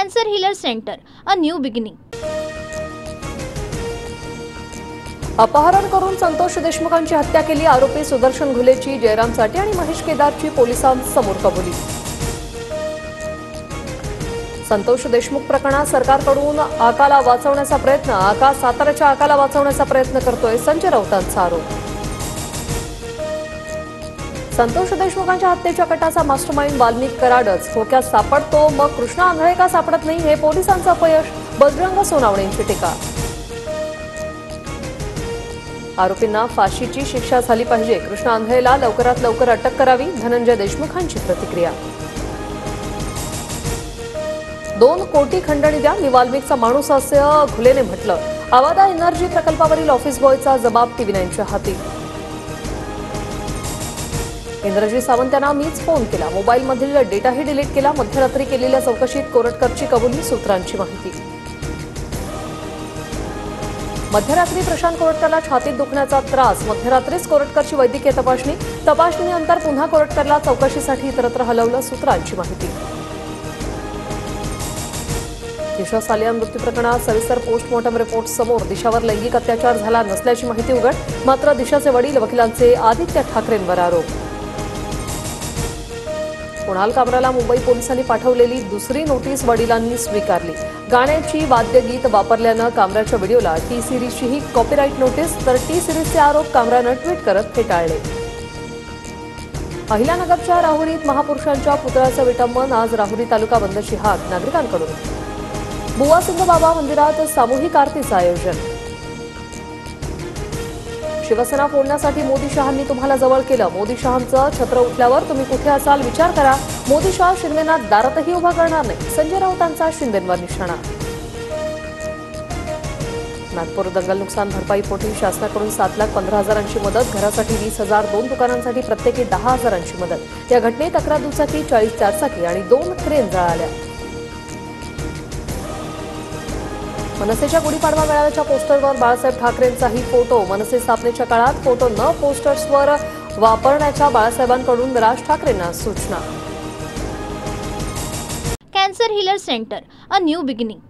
Cancer healer center, a new beginning. अपहरण करून संतोष देशमुखांची हत्या केली. आरोपी सुदर्शन घुलेची, जयराम चाटे आणि महेश केदारची पोलिसांसमोर कबुली. संतोष देशमुख प्रकरणात सरकारकडून आकाला वाचवण्याचा प्रयत्न. आका साताऱ्याच्या आकाला वाचवण्याचा प्रयत्न करतोय, संजय राऊतांचा आरोप. संतोष देशमुखांच्या हत्येच्या कटाचा मास्टरमाइंड वाल्मिक कराडच. खोक्यात सापडतो मग कृष्णा आंधळे का सापडत नाही, हे पोलिसांचं अपयश. बजरंग सोनावणेंची टीका. आरोपींना फाशीची शिक्षा झाली पाहिजे. कृष्णा आंधळेला लवकरात लवकर अटक करावी, धनंजय देशमुखांची प्रतिक्रिया. 2 कोटी खंडणी द्या, मी वाल्मिकचा माणूस असं घुलेने म्हटलं. आवादा एनर्जी प्रकल्पावरील ऑफिस बॉयचा जबाब TV9च्या हाती. इंद्रजीत सावंत यांना मीच फोन केला, मोबाईलमधील डेटाही डिलीट केला. मध्यरात्री केलेल्या चौकशीत कोरटकरची कबुली, सूत्रांची माहिती. मध्यरात्री प्रशांत कोरटकरला छातीत दुखण्याचा त्रास. मध्यरात्रीच कोरटकरची वैद्यकीय तपासणीनंतर पुन्हा कोरटकरला चौकशीसाठी इतरत्र हलवलं, सूत्रांची माहिती. दिशा सालिया मृत्यू प्रकरणात सविस्तर पोस्टमॉर्टम रिपोर्ट समोर. दिशावर लैंगिक अत्याचार झाला नसल्याची माहिती उघड. मात्र दिशाचे वडील वकिलांचे आदित्य ठाकरेंवर आरोप. कुणाल कामराला मुंबई पोलिसांनी पाठवलेली दुसरी नोटीस वडिलांनी स्वीकारली. गाण्याची वाद्यगीत वापरल्यानं कामराच्या व्हिडिओला T-सीरीजचीही कॉपीराईट नोटीस. तर T-सीरीजचे आरोप कामरानं ट्विट करत फेटाळले. अहिल्यानगरच्या राहुरीत महापुरुषांच्या पुतळ्याचं विटंबन. आज राहुरी तालुका बंदची हाक नागरिकांकडून. बुवासिंग बाबा मंदिरात सामूहिक आरतीचं आयोजन. शिवसेना फोडण्यासाठी मोदी शहांनी तुम्हाला जवळ केलं. मोदी शहांचं छत्र उठल्यावर तुम्ही कुठे असाल विचार करा. मोदी शहा शिंदेना दारातही उभा करणार नाही, संजय राऊतांचा शिंदेंवर निशाणा. नागपूर दंगल नुकसान भरपाईपोटी शासनाकडून 7,15,000ची मदत. घरासाठी 20,000, 2 दुकानांसाठी प्रत्येकी 10,000ची मदत. या घटनेत 11 दुचाकी, 40 चारचाकी आणि 2 क्रेन जळाल्या. मनसेच्या गुढीपाडवा मेळाव्याच्या पोस्टरवर बाळासाहेब ठाकरेंचाही फोटो. मनसे स्थापनेच्या काळात फोटो न पोस्टर्सवर वापरण्याच्या बाळासाहेबांकडून राज ठाकरेंना सूचना. Cancer healer center, a new beginning.